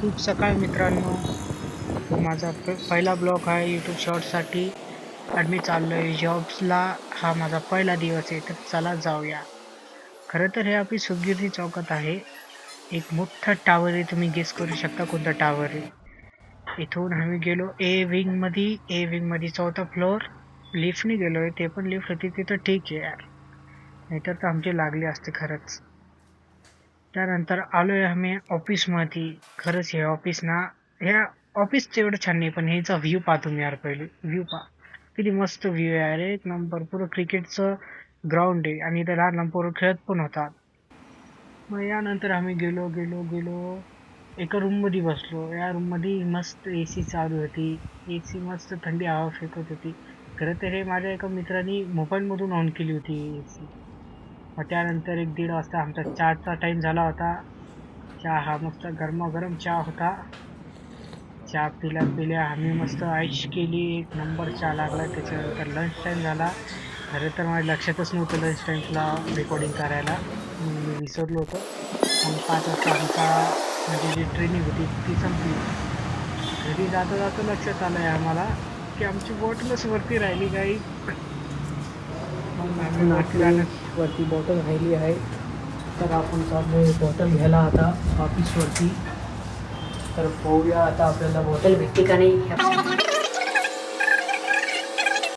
शुभ सकाळ मित्रांनो. माझा पहिला ब्लॉग आहे यूट्यूब शॉर्ट्ससाठी आणि मी चाललोय जॉब्सला. हा माझा पहिला दिवस आहे, तर चला जाऊया. खरं तर हे आपली सुखगिरी चौकात आहे. एक मोठा टावर आहे, तुम्ही गेस करू शकता कोणता टावर आहे. इथून आम्ही गेलो ए विंग मध्ये चौथा फ्लोअर. लिफ्टने गेलोय, ते पण लिफ्ट होती तिथं, ठीक आहे यार, नाहीतर तर आमची लागली असते खरंच. त्यानंतर आलोय आम्ही ऑफिसमध्ये. खरंच हे ऑफिस ना, ह्या ऑफिसचं एवढं छान नाही, पण ह्याचा व्ह्यू पहा तुम्ही यार. पहिले व्ह्यू पहा, किती मस्त व्ह्यू आहे यार, एक नंबर. पुरं क्रिकेटचं ग्राउंड आहे आणि इथं लहान लहान पोरं खेळत पण होतात. मग यानंतर आम्ही गेलो गेलो गेलो एका रूम मध्ये बसलो. या रूम मध्ये मस्त एसी चालू होती. एसी मस्त थंडी हवा फेकत होती. खरं तर हे माझ्या एका मित्राने मोबाईल मधून ऑन केली होती एसी. मग त्यानंतर 1-1:30 वाजता आमचा चहाचा टाइम झाला होता. चहा हा मस्त गरमागरम चहा होता. चहा पिल्या पिल्या आम्ही मस्त आईश केली. एक नंबर चहा लागला. त्याच्यानंतर लंच टाइम झाला. खरं तर माझ्या लक्षातच नव्हतं लंच टाइमला रेकॉर्डिंग करायला. मी विसरलो होतो. आणि 5 वाजता आमचा म्हणजे जी ट्रेनिंग होती ती संपली. घरी जाता जाता लक्षात आलंय आम्हाला की आमची बॉटलच वरती राहिली काही. मग आम्ही पण वरती आपली जाण्यात वरती बॉटल राहिली आहे. तर आपण चाललोय बॉटल घ्यायला आता ऑफिसवरती. तर पाहूया आता आपल्याला बॉटल भेटते का नाही.